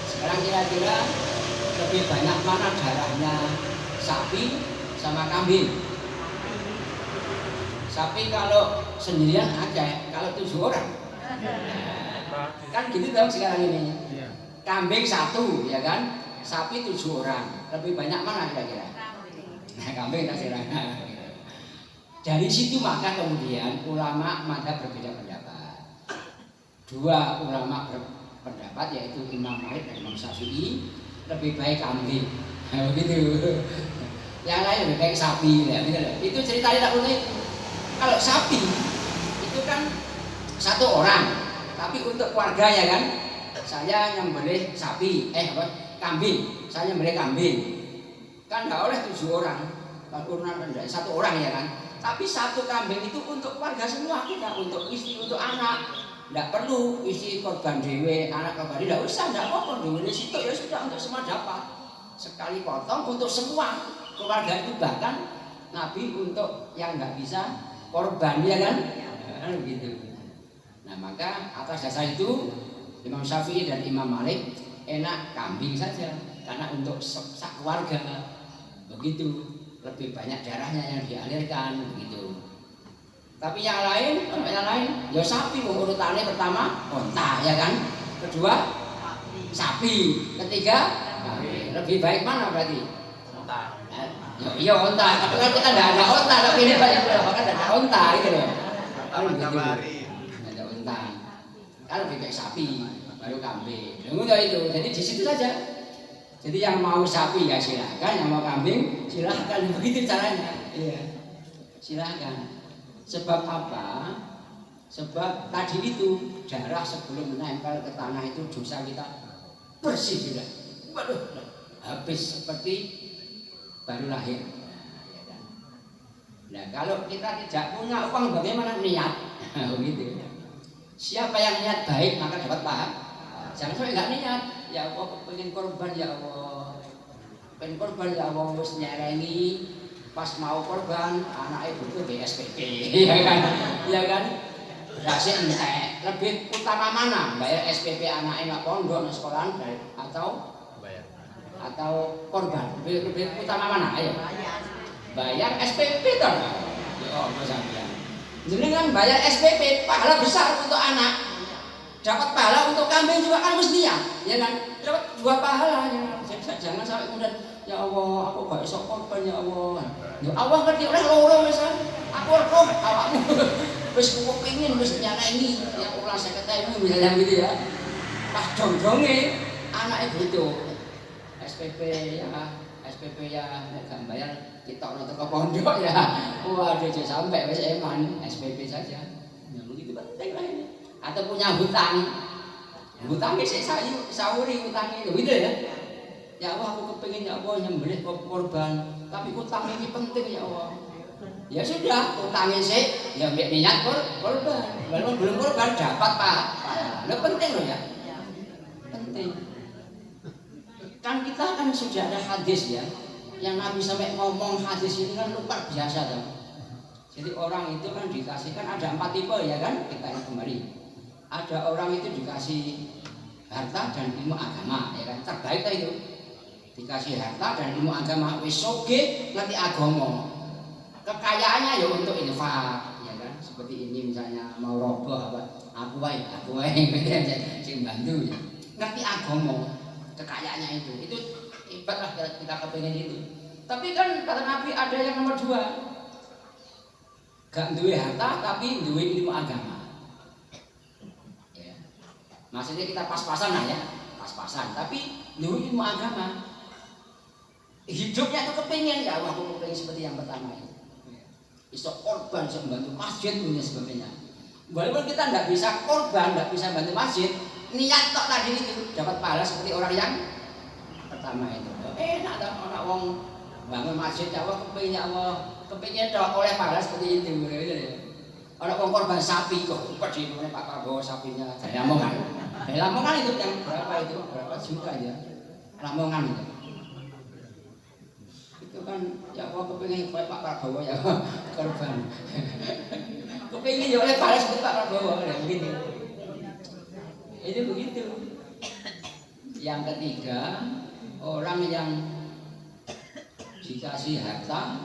Sekarang kira-kira lebih banyak mana darahnya sapi sama kambing? Sapi kalau sendirian aja, kalau 7 orang kan gitu dong sekarang ini. Kambing 1 ya kan, sapi 7 orang, lebih banyak mana kira-kira? Nah kambing terserah. Dari situ maka kemudian ulama maka berbeda pendapat. 2 ulama berpendapat yaitu Imam Malik dan Imam Syafi'i, lebih baik kambing. Nah, begitu. Yang lain lebih baik sapi ya, gitu loh. Itu ceritanya tak unik. Kalau sapi itu kan 1 orang, tapi untuk keluarga ya kan, saya nyembelih sapi, kambing, saya nyembelih kambing, kan nggak oleh 7 orang, urunan 1 orang ya kan. Tapi 1 kambing itu untuk keluarga semua, kita untuk istri, untuk anak, nggak perlu istri korban dewe, anak korban dewe, nggak usah, nggak apa-apa, dewe di situ ya sudah untuk semua dapat, sekali potong untuk semua keluarga itu. Bahkan Nabi untuk yang nggak bisa korban ya kan, gitu. Nah maka atas dasar itu Imam Syafi'i dan Imam Malik enak kambing saja, karena untuk keluarga begitu, lebih banyak darahnya yang dialirkan begitu. Tapi yang lain ya sapi, urutannya pertama onta ya kan, kedua sapi, ketiga lebih baik mana berarti? Onta. Iya onta, tapi kan kita tidak ada onta, tapi ini banyak bahkan ada onta gitu loh. Ada onta, kan lebih baik sapi, baru kambing. Udah itu, jadi di situ saja. Jadi yang mau sapi ya silakan, yang mau kambing silakan, begitu caranya. Iya, silakan. Sebab apa? Sebab tadi itu darah sebelum menempel ke tanah itu dosa kita bersih sudah. Waduh, habis seperti baru lahir. Ya kan? Nah kalau kita tidak punya uang bagaimana niat? Begitu. Siapa yang niat baik maka dapat pahala. Jangan sampai nggak niat. Ya Allah pengen korban ya Allah. Pengen korban ya Allah wis nyerengi pas mau korban anak ibu itu di SPP. Ya kan? Ya kan? Berhasil entek. Lebih utama mana? Bayar SPP anaknya nggak pondok di sekolahan atau korban? Lebih utama mana? Ayo. Bayar SPP toh. Ya Allah sampeyan. Jenengan bayar SPP pahala besar untuk anak. Dapat pahala untuk kambing juga kan mesti ya kan? Dapat dua pahala ya. Jangan sampai kemudian ya Allah aku gak iso korban ya Allah. Ya Allah ngerti oleh loro wis. Aku roh awakmu. Wis kepengin wis nyanyi yang ulah 50.000 misalnya gitu ya. Pas dong-donge anake butuh SPP ya nek gak bayar kitokno teko pondok ya. Waduh aja sampai wis eman SPP saja. Ya begitu penting lah ini. Atau punya hutang sih sauri hutangnya gitu ya. Ya Allah aku kepengin ya Allah nyembelih korban tapi hutang ini penting ya Allah. Ya sudah hutangnya sih ya mbek niat korban walaupun belum korban dapat pahala penting loh ya penting. Kan kita kan sudah ada hadis ya yang Nabi sampai ngomong hadis ini kan luar biasa tuh. Jadi orang itu kan dikasih kan ada 4 tipe ya kan kita ingat kembali. Ada orang itu dikasih harta dan ilmu agama ya kan terbaik lah itu dikasih harta dan ilmu agama wis soge ngerti agama kekayaannya ya untuk infak ya kan seperti ini misalnya mau roboh apa aku wae sing bantu ya ngerti agama kekayaannya itu hebat lah kita kepengen itu. Tapi kan kata Nabi ada yang nomor 2 gak duwe harta tapi duwe ilmu agama. Maksudnya kita pas-pasan lah ya, pas-pasan. Tapi duwe ilmu agama, hidupnya itu kepingin ya Allah aku kepingin seperti yang pertama ini. Bisa korban, bisa membantu masjid punya sebagainya. Walaupun kita tidak bisa korban, tidak bisa bantu masjid, niat tok tadi itu dapat pahala seperti orang yang pertama itu. Enak dah orang wong bangun masjid ya Allah kepingin tok oleh pahala seperti itu. Orang wong korban sapi kok, pergi mana Pak Prabowo sapinya dari Lamongan. Lamongan itu yang berapa juta ya? Lamongan itu. Itu kan ya Allah kepingin Pak Prabowo ya korban. Kepingin ya oleh pahala seperti Pak Prabowo ya begitu. Itu begitu. Yang ketiga orang yang dikasih harta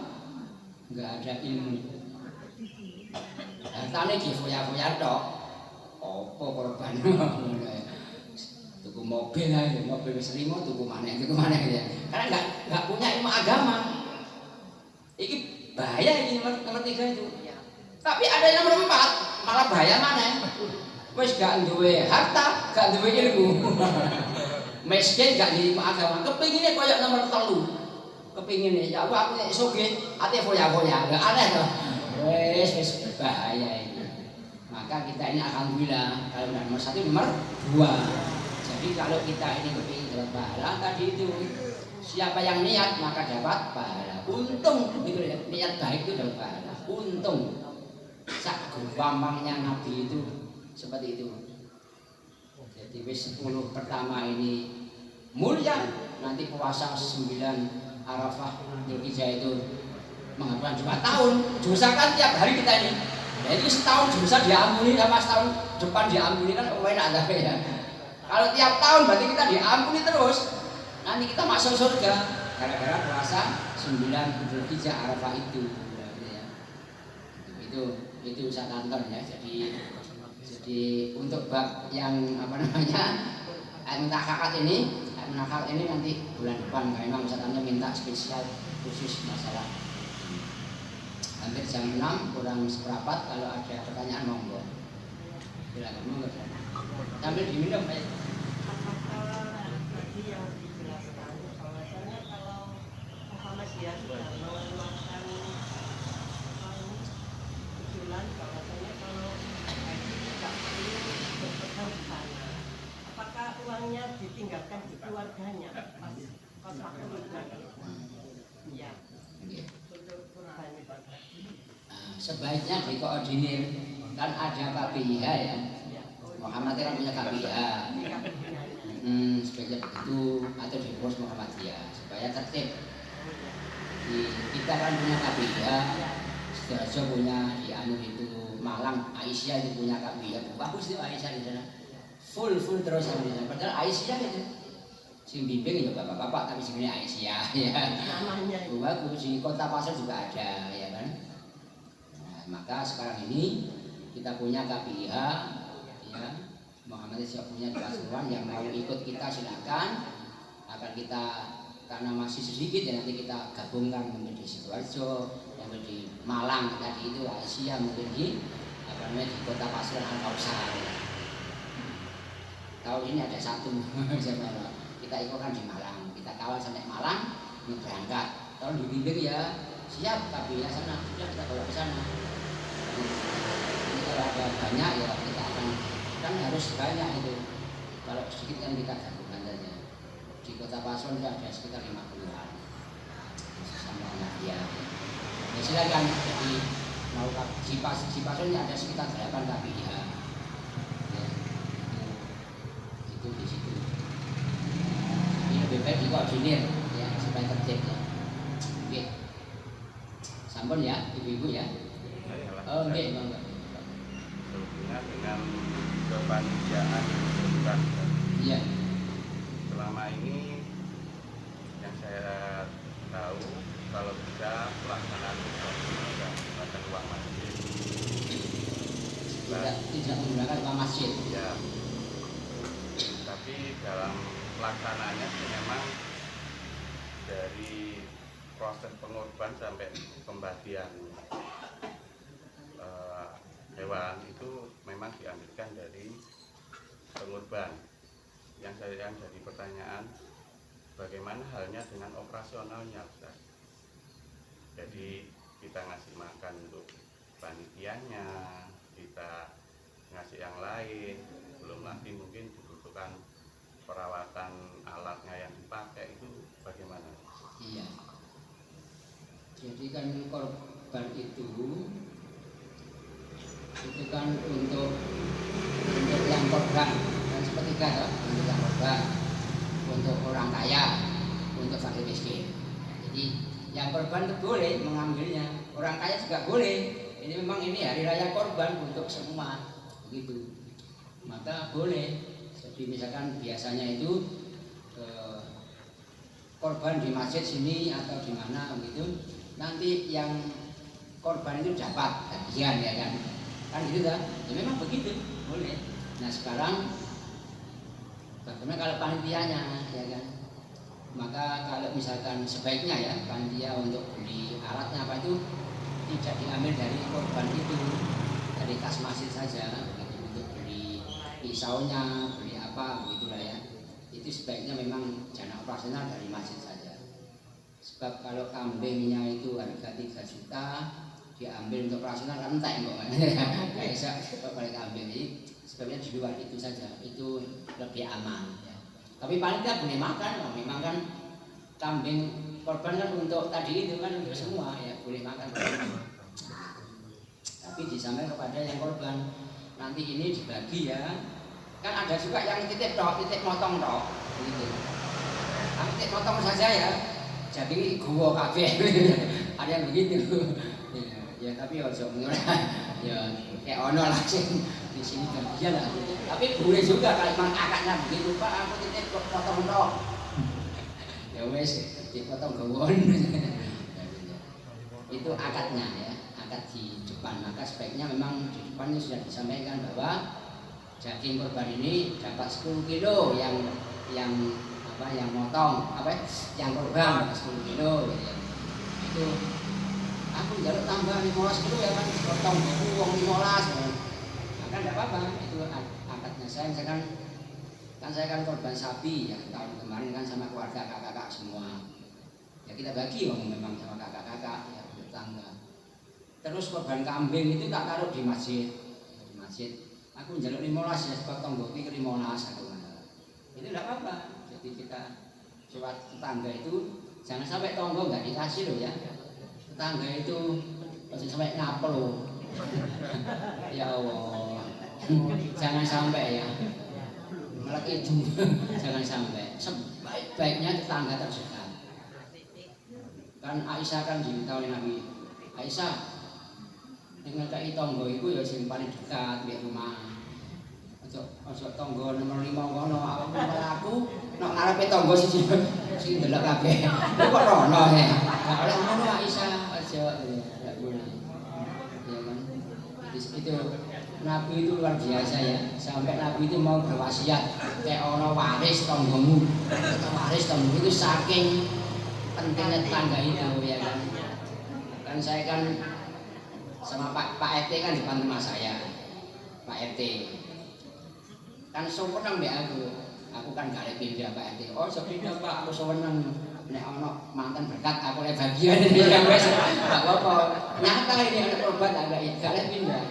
nggak ada ilmu. Hartane difoya-foya tok. Apa korban? Tuku mobil aja, mobil wis limo tuku maneh ya. Karena enggak punya ilmu agama. Iki bahaya ini nomor 3 itu. Tapi ada yang nomor 4, malah bahaya maneh. Wis gak duwe harta, gak duwe ilmu. Miskin gak ilmu agama. Kepingine koyo nomor 3. Kepingine ya aku nek sugih ate foya-foya. Enggak aneh to. Wis bahaya ini. Maka kita ini alhamdulillah kalau nomor 1 nomor 2. Jadi kalau kita ini kepingin dapat pahala tadi itu siapa yang niat maka dapat pahala. Untung gitu ya. Niat baik itu dapat pahala. Untung. Sak gampangnya Nabi itu seperti itu. Jadi wis 10 pertama ini mulia, nanti puasa 9 Arafah Dzulhijjah itu menghapuskan 2 tahun. Dosa kan tiap hari kita ini. Jadi setahun dosa diampuni sama setahun depan diampuni kan enak tapi ya. Kalau tiap tahun berarti kita diampuni terus. Nanti kita masuk surga gara-gara puasa 9 Dzulhijjah Arafah itu. Itu usaha kantor ya. Jadi untuk bab yang menakakat ini nanti bulan depan memang ustaznya minta spesial khusus masalah. Hampir jam 6 kurang seperempat kalau ada pertanyaan monggo. Silakan monggo. Sambil diminum Pak. Apakah tadi yang dijelaskan bahwasanya kalau Muhammadiyah sudah melakukan usulan bahwasanya kalau haji tidak perlu berpegang di sana, apakah uangnya ditinggalkan di keluarganya pas waktu itu? Ya. sebaiknya dikoordinir, kan ada KPIH ya, Muhammadiyah kan punya KPIH, sebaiknya begitu, atau diurus Muhammadiyah supaya tertib. Kita kan punya KPIH, Sidoarjo punya, di Anu itu Malang, Aisyah itu punya KPIH, bagus itu Aisyah di sana, full terus di sana. Padahal Aisyah itu sing bimbing ya bapak-bapak, tapi sebenarnya Aisyah ya. Namanya Bagus, di Kota Pasar juga ada ya kan. Nah, maka sekarang ini kita punya KPIH ya, Muhammadiyah siap punya di Pasuruan, yang mau ikut kita silakan. Akan kita, karena masih sedikit ya, nanti kita gabungkan mungkin di Sidoarjo, yang di Malang tadi itu Aisyah, mungkin di di Kota Pasuruan Al-Kausar. Tahun ini ada satu kita ikutkan di Malang, kita kawal sampai Malang, ini berangkat. Kalau dibimbing ya siap, KPIH sana sudah kita bawa ke sana. Ini kalau ada banyak ya kita akan, kan harus banyak itu. Kalau sedikit kan kita gabungkan saja. Di Kota Pasuruan sudah ada sekitar 50-an sama Muhammadiyah. Ya silakan, jadi mau di Pasuruan ada sekitar 8 KPIH. Ya, itu di situ. Ini lebih baik dikoordinir ya supaya tertib ya. Oke. Sampun ya, ibu-ibu ya. Oh, oke, monggo. Sehubungan dengan kepanitiaan bukan. Iya. Selama ini yang saya tahu, kalau bisa pelaksanaan menggunakan uang masjid. Tidak menggunakan uang masjid. Ya. Tapi dalam pelaksanaannya sih memang dari proses pengorban sampai pembagian hewan itu memang diambilkan dari pengorban. Yang jadi pertanyaan, bagaimana halnya dengan operasionalnya, Ustaz? Jadi kita ngasih makan untuk panitianya, kita ngasih yang lain, belum lagi mungkin dibutuhkan perawatan alatnya yang dipakai, itu bagaimana? Iya. Jadi kan korban itu kan untuk yang korban dan sepertiga toh, untuk yang korban, untuk orang kaya, untuk fakir miskin. Jadi yang korban itu boleh mengambilnya, orang kaya juga boleh. Ini memang ini hari raya korban untuk semua, begitu. Maka boleh. Jadi misalkan biasanya itu korban di masjid sini atau di mana begitu, nanti yang korban itu dapat bagian ya kan gitu kan, ya memang begitu boleh. Nah sekarang bagaimana kalau panitianya ya kan, maka kalau misalkan sebaiknya ya panitia untuk beli alatnya apa itu tidak diambil dari korban itu, dari kas masjid saja begitu, untuk beli pisaunya, beli apa begitulah ya. Itu sebaiknya memang dana operasional dari masjid saja. Sebab kalau kambingnya itu harga 3 juta diambil untuk operasional kan entek kok. Kayak bisa balik kambing ini, sebabnya di luar itu saja, itu lebih aman ya. Tapi panitia boleh makan, memang kan kambing korban kan untuk tadi itu kan untuk semua ya, boleh makan. Tapi disampaikan kepada yang korban, nanti ini dibagi ya. Kan ada juga yang titip motong tok gitu. Kami titip motong saja ya. Jadi gua kabeh. Ada yang begitu. Ya tapi ojo ngono. Ya kayak ono langsung di sini bagian lah. Tapi boleh juga kalau memang akadnya begitu, Pak, aku titip motong tok. Ya wes dipotong gawon. Itu akadnya ya, akad di depan. Maka sebaiknya memang di depan ini sudah disampaikan bahwa daging korban ini dapat 10 kilo yang motong yang korban 10 kilo gitu. Itu aku jaluk tambah 15 kilo ya kan, potong uang 15 maka tidak apa-apa, itu akadnya. Saya misalkan kan saya kan korban sapi ya tahun kemarin kan sama keluarga kakak-kakak semua ya, kita bagi memang sama kakak-kakak ya bertangga. Terus korban kambing itu tak taruh di masjid, aku njaluk 15 ya, sebab tonggo iki 15 aku. Itu enggak apa-apa. Jadi kita coba tetangga itu jangan sampai tonggo enggak dikasih loh ya. Tetangga itu Masih sampai ngapel. Ya Allah. Jangan sampai ya. Malah itu jangan sampai. Sebaik-baiknya tetangga terdekat. Kan Aisyah kan diminta oleh Nabi. Aisyah, dengan kaki tonggo itu ya sing paling dekat di rumah. Ojo tonggo nomor 5 ngono. Aku nek ngarepe tonggo sing ndelok kabeh. Kok rono ya. Gak oleh ngono Aisyah aja. Enggak boleh. Ya kan. Itu Nabi itu luar biasa ya. Sampai Nabi itu mau berwasiat kayak ono waris tonggomu. Waris tonggomu itu saking pentingnya tetangga itu ya kan. Kan saya kan sama Pak RT kan depan rumah saya. Pak RT kan seneng deh aku kan gak ada pindah Pak RT. Oh sepindah Pak, aku seneng nek ono mantan berkat aku oleh bagian ini yang wes gak apa-apa. Nyata ini ada korban agak gak ada pindah.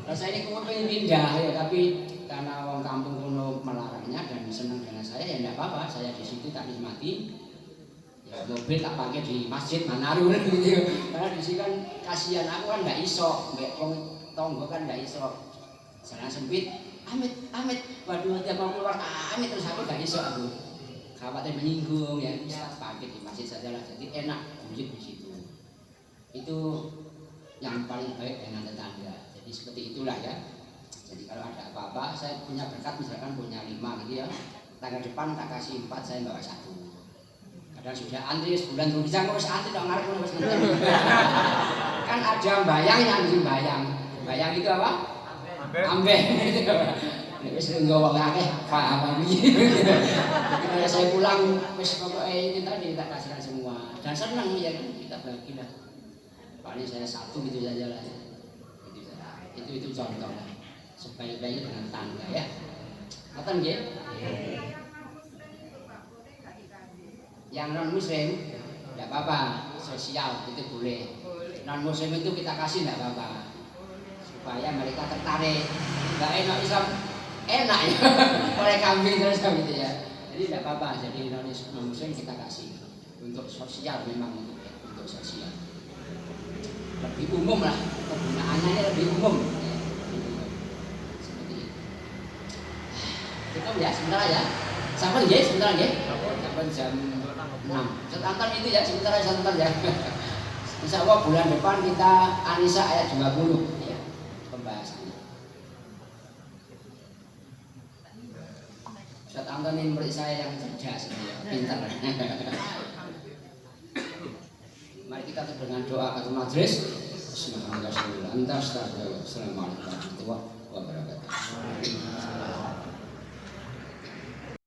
Kalau saya ini pengen pindah ya, tapi karena orang kampung kuno melarangnya dan senang dengan saya ya enggak apa-apa. Saya di situ tak nikmati. Ya mobil tak pakai di masjid Manarun gitu. Karena di sini kan kasihan aku kan nggak iso, nggak tonggo kan nggak iso. Jalan sempit. Amit, waduh dia mau keluar amit terus aku gak iso aku. Khawatir menyinggung ya, bisa pakai di masjid saja lah. Jadi enak duduk di situ. Itu yang paling baik dengan tetangga. Jadi seperti itulah ya. Jadi kalau ada apa-apa, saya punya berkat misalkan punya 5 gitu ya. Tangga depan tak kasih 4, saya bawa 1. Kadang sudah antri sebulan terus bisa kok antri dong ngarep wis kan ada bayang yang bayang. Bayang itu apa? Ambeh. Wis nggawa akeh paham iki. Ketika saya pulang wis pokoke ini tadi tak kasihkan semua. Dan senang ya kan kita bagilah. Paling saya 1 gitu saja lah ya. Itu contoh lah. Sebaik-baiknya dengan tangga ya. Ngoten nggih? Yang non muslim tidak apa-apa, sosial itu boleh. Non muslim itu kita kasih tidak apa-apa. Supaya mereka tertarik. Enggak enak Islam enak ya. Oleh kambing terus gitu ya. Jadi tidak apa-apa. Jadi non muslim kita kasih untuk sosial memang untuk sosial. Lebih umum lah penggunaannya lebih umum. Seperti itu. Kita ya sebentar ya. Sampai ya sebentar ya. Sampai jam 6. Sebentar itu ya sebentar ya. Insya Allah bulan depan kita An-Nisa ayat 20 ya pembahasannya. Ustaz Anton ini murid saya yang cerdas ya, pintar. Mari kita tutup dengan doa kata majlis. Bismillahirrahmanirrahim. Assalamualaikum warahmatullahi wabarakatuh.